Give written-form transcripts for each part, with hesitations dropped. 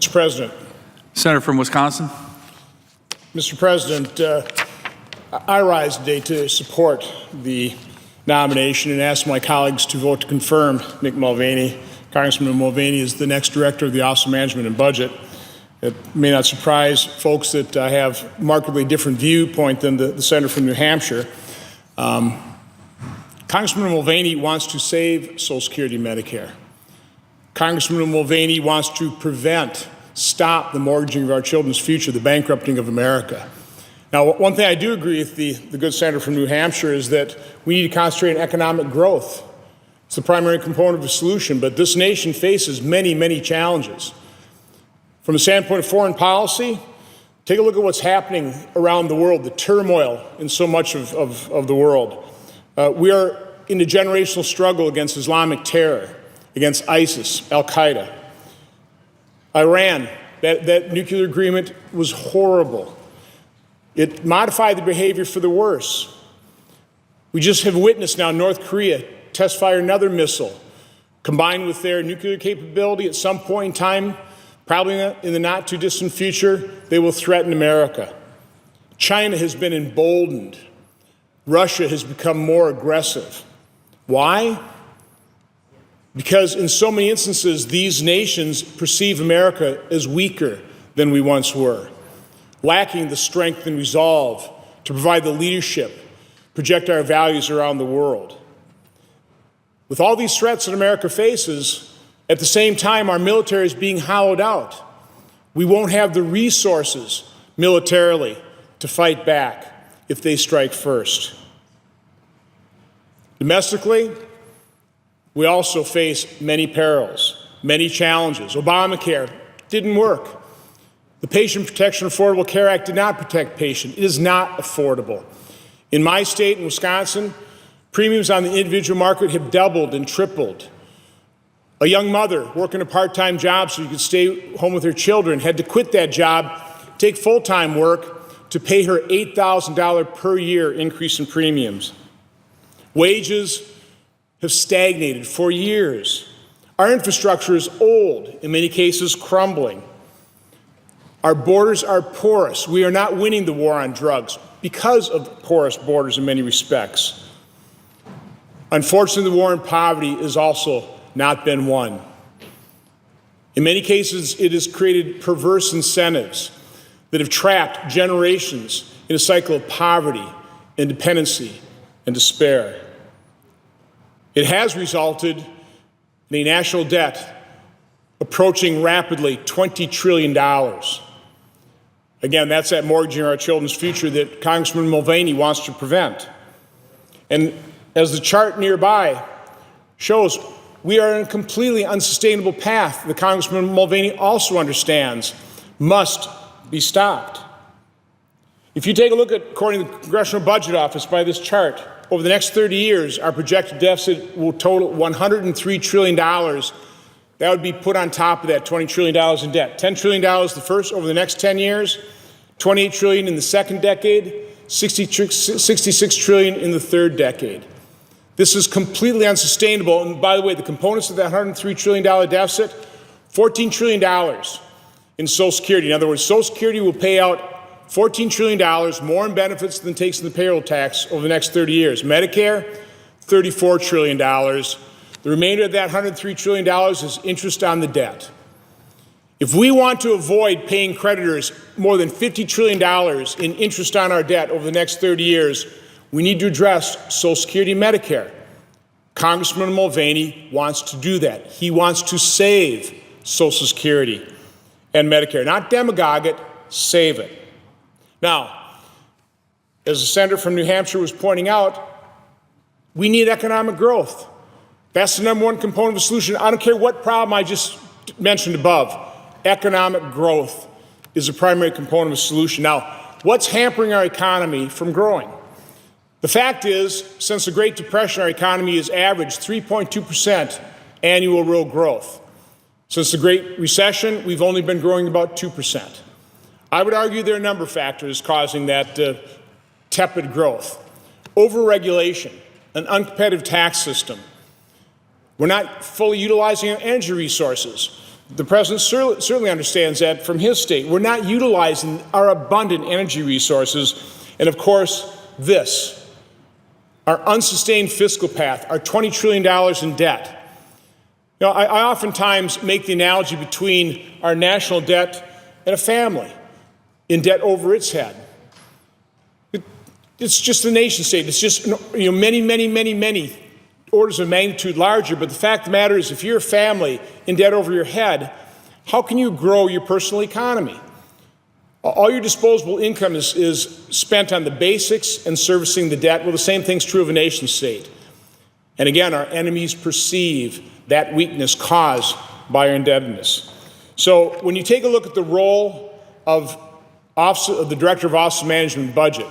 Mr. President. Senator from Wisconsin. Mr. President, I rise today to support the nomination and ask my colleagues to vote to confirm Nick Mulvaney. Congressman Mulvaney is the next Director of the Office of Management and Budget. It may not surprise folks that I have a markedly different viewpoint than the senator from New Hampshire. Congressman Mulvaney wants to save Social Security and Medicare. Congressman Mulvaney wants to stop the mortgaging of our children's future, the bankrupting of America. Now, one thing I do agree with the good senator from New Hampshire is that we need to concentrate on economic growth. It's the primary component of the solution, but this nation faces many, many challenges. From the standpoint of foreign policy, take a look at what's happening around the world, the turmoil in so much of the world. We are in a generational struggle against Islamic terror, against ISIS, Al-Qaeda. Iran, that nuclear agreement was horrible. It modified the behavior for the worse. We just have witnessed now North Korea test fire another missile. Combined with their nuclear capability, at some point in time, probably in the not too distant future, they will threaten America. China has been emboldened. Russia has become more aggressive. Why? Because in so many instances, these nations perceive America as weaker than we once were, lacking the strength and resolve to provide the leadership, project our values around the world. With all these threats that America faces, at the same time, our military is being hollowed out. We won't have the resources militarily to fight back if they strike first. Domestically, we also face many perils, many challenges. Obamacare didn't work. The Patient Protection Affordable Care Act did not protect patients. It is not affordable. In my state, in Wisconsin, premiums on the individual market have doubled and tripled. A young mother working a part-time job so she could stay home with her children had to quit that job, take full-time work to pay her $8,000 per year increase in premiums. Wages have stagnated for years. Our infrastructure is old, in many cases crumbling. Our borders are porous. We are not winning the war on drugs because of porous borders in many respects. Unfortunately, the war on poverty has also not been won. In many cases, it has created perverse incentives that have trapped generations in a cycle of poverty, independency, and despair. It has resulted in a national debt approaching rapidly $20 trillion. Again, that's that mortgaging our children's future that Congressman Mulvaney wants to prevent. And as the chart nearby shows, we are on a completely unsustainable path that Congressman Mulvaney also understands must be stopped. If you take a look at, according to the Congressional Budget Office, by this chart, over the next 30 years, our projected deficit will total $103 trillion. That would be put on top of that $20 trillion in debt. $10 trillion over the next 10 years, $28 trillion in the second decade, $66 trillion in the third decade. This is completely unsustainable. And by the way, the components of that $103 trillion deficit, $14 trillion in Social Security. In other words, Social Security will pay out $14 trillion more in benefits than it takes in the payroll tax over the next 30 years. Medicare, $34 trillion. The remainder of that $103 trillion is interest on the debt. If we want to avoid paying creditors more than $50 trillion in interest on our debt over the next 30 years, we need to address Social Security and Medicare. Congressman Mulvaney wants to do that. He wants to save Social Security and Medicare, not demagogue it, save it. Now, as the senator from New Hampshire was pointing out, we need economic growth. That's the number one component of the solution. I don't care what problem I just mentioned above. Economic growth is a primary component of the solution. Now, what's hampering our economy from growing? The fact is, since the Great Depression, our economy has averaged 3.2% annual real growth. Since the Great Recession, we've only been growing about 2%. I would argue there are a number of factors causing that tepid growth. Overregulation, an uncompetitive tax system. We're not fully utilizing our energy resources. The president certainly understands that from his state. We're not utilizing our abundant energy resources. And of course, our unsustained fiscal path, our $20 trillion in debt. I oftentimes make the analogy between our national debt and a family in debt over its head. It's just the nation state. It's just many orders of magnitude larger. But the fact of the matter is, if you're a family in debt over your head, how can you grow your personal economy? All your disposable income is spent on the basics and servicing the debt. Well, the same thing's true of a nation state. And again, our enemies perceive that weakness caused by our indebtedness. So when you take a look at the role of the Director of Office of Management and Budget,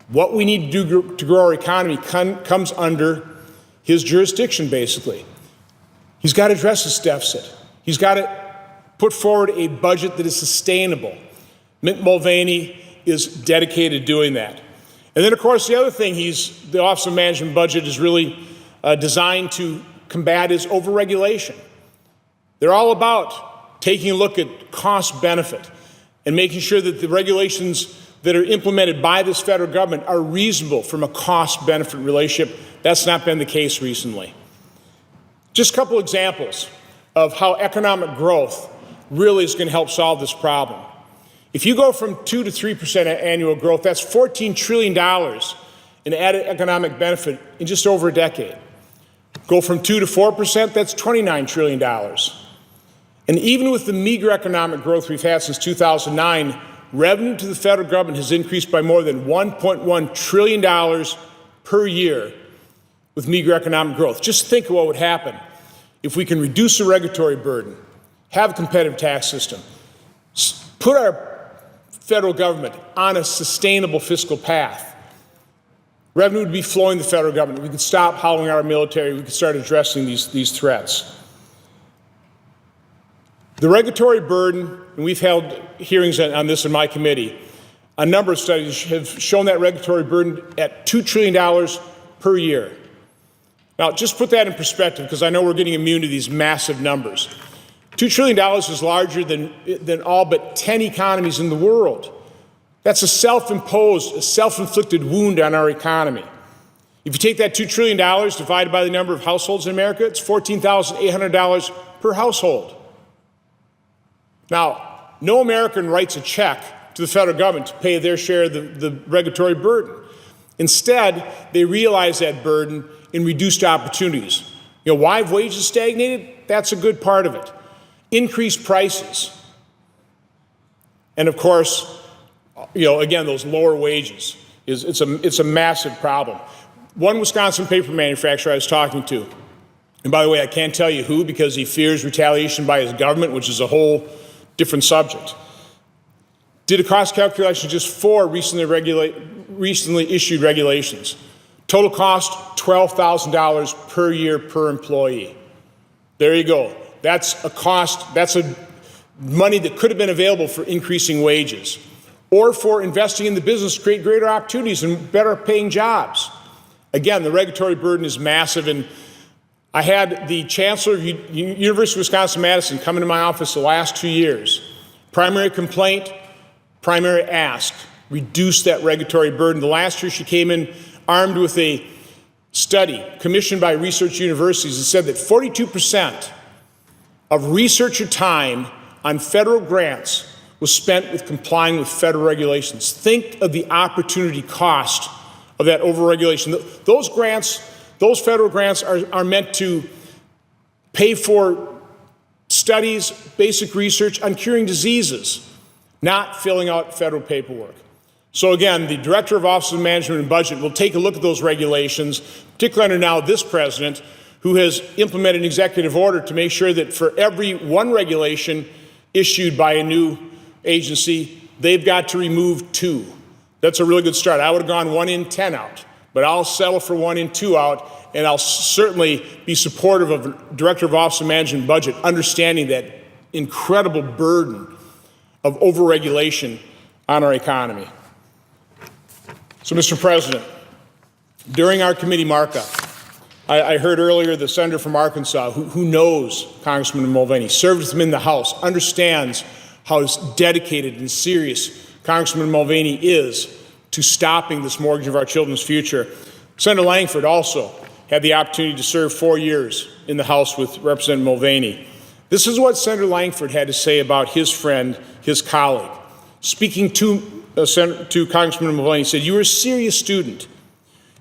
what we need to do to grow our economy comes under his jurisdiction, basically. He's got to address this deficit. He's got to put forward a budget that is sustainable. Mint Mulvaney is dedicated to doing that. And then, of course, the other thing the Office of Management and Budget is really designed to combat is overregulation. They're all about taking a look at cost-benefit and making sure that the regulations that are implemented by this federal government are reasonable from a cost-benefit relationship. That's not been the case recently. Just a couple examples of how economic growth really is going to help solve this problem. If you go from 2 to 3% annual growth, that's $14 trillion in added economic benefit in just over a decade. Go from 2 to 4%, that's $29 trillion. And even with the meager economic growth we've had since 2009, revenue to the federal government has increased by more than $1.1 trillion per year with meager economic growth. Just think of what would happen if we can reduce the regulatory burden, have a competitive tax system, put our federal government on a sustainable fiscal path. Revenue would be flowing to the federal government. We could stop hollowing our military. We could start addressing these threats. The regulatory burden, and we've held hearings on this in my committee, a number of studies have shown that regulatory burden at $2 trillion per year. Now, just put that in perspective, because I know we're getting immune to these massive numbers. $2 trillion is larger than all but 10 economies in the world. That's a self-imposed, a self-inflicted wound on our economy. If you take that $2 trillion divided by the number of households in America, it's $14,800 per household. Now, no American writes a check to the federal government to pay their share of the regulatory burden. Instead, they realize that burden in reduced opportunities. Why have wages stagnated? That's a good part of it. Increased prices. And of course, again, those lower wages, it's a massive problem. One Wisconsin paper manufacturer I was talking to, and by the way, I can't tell you who because he fears retaliation by his government, which is a whole different subject, did a cost calculation of just 4 recently issued regulations. Total cost, $12,000 per year per employee. There you go. That's a cost, that's money that could have been available for increasing wages or for investing in the business to create greater opportunities and better paying jobs. Again, the regulatory burden is massive, and I had the chancellor of University of Wisconsin-Madison come into my office the last 2 years. Primary complaint, primary ask, reduce that regulatory burden. The last year she came in armed with a study commissioned by research universities that said that 42% of researcher time on federal grants was spent with complying with federal regulations. Think of the opportunity cost of that overregulation. Those grants, those federal grants are meant to pay for studies, basic research on curing diseases, not filling out federal paperwork. So again, the Director of Office of Management and Budget will take a look at those regulations, particularly under now this president, who has implemented an executive order to make sure that for every one regulation issued by a new agency, they've got to remove 2. That's a really good start. I would have gone 1 in, 10 out, but I'll settle for 1 in, 2 out, and I'll certainly be supportive of Director of Office of Management and Budget, understanding that incredible burden of overregulation on our economy. So, Mr. President, during our committee markup, I heard earlier the senator from Arkansas, who knows Congressman Mulvaney, served with him in the House, understands how dedicated and serious Congressman Mulvaney is to stopping this mortgage of our children's future. Senator Langford also had the opportunity to serve 4 years in the House with Representative Mulvaney. This is what Senator Langford had to say about his friend, his colleague. Speaking to Congressman Mulvaney, he said, "You were a serious student.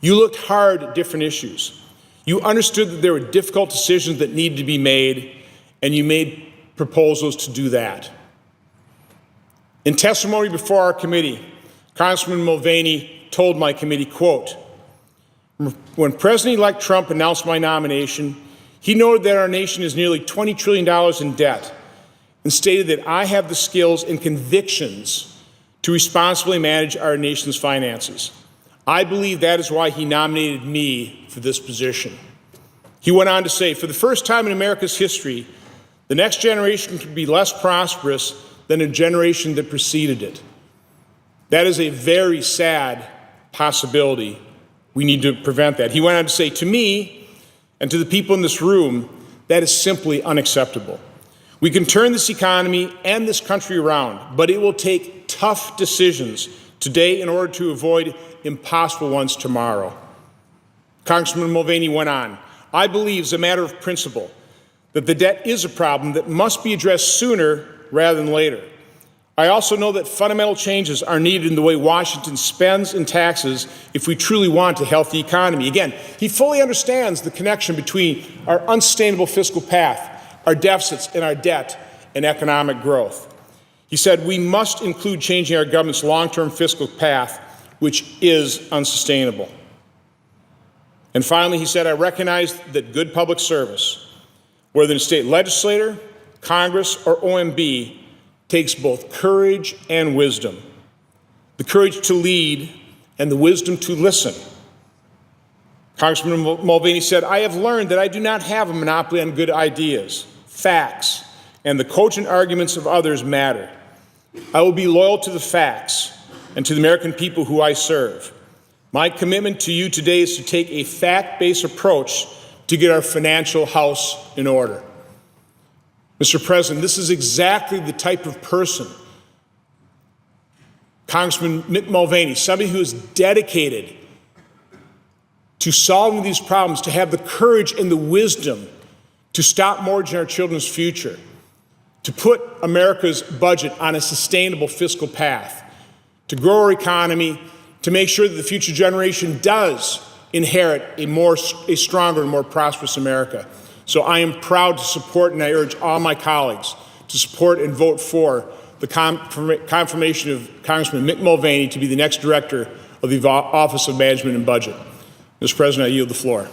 You looked hard at different issues. You understood that there were difficult decisions that needed to be made, and you made proposals to do that." In testimony before our committee, Congressman Mulvaney told my committee, quote, "When President-elect Trump announced my nomination, he noted that our nation is nearly $20 trillion in debt and stated that I have the skills and convictions to responsibly manage our nation's finances. I believe that is why he nominated me for this position." He went on to say, "For the first time in America's history, the next generation could be less prosperous than a generation that preceded it. That is a very sad possibility. We need to prevent that." He went on to say, "To me and to the people in this room, that is simply unacceptable. We can turn this economy and this country around, but it will take tough decisions today in order to avoid impossible ones tomorrow." Congressman Mulvaney went on, "I believe as a matter of principle that the debt is a problem that must be addressed sooner rather than later. I also know that fundamental changes are needed in the way Washington spends and taxes if we truly want a healthy economy." Again, he fully understands the connection between our unsustainable fiscal path, our deficits and our debt, and economic growth. He said, "We must include changing our government's long-term fiscal path, which is unsustainable." And finally, he said, "I recognize that good public service, whether in a state legislature, Congress, or OMB, takes both courage and wisdom. The courage to lead and the wisdom to listen." Congressman Mulvaney said, "I have learned that I do not have a monopoly on good ideas, facts, and the cogent arguments of others matter. I will be loyal to the facts and to the American people who I serve. My commitment to you today is to take a fact-based approach to get our financial house in order." Mr. President, this is exactly the type of person, Congressman Mick Mulvaney, somebody who is dedicated to solving these problems, to have the courage and the wisdom to stop mortgaging our children's future, to put America's budget on a sustainable fiscal path, to grow our economy, to make sure that the future generation does inherit a stronger and more prosperous America. So I am proud to support, and I urge all my colleagues to support and vote for the confirmation of Congressman Mick Mulvaney to be the next director of the Office of Management and Budget. Mr. President, I yield the floor.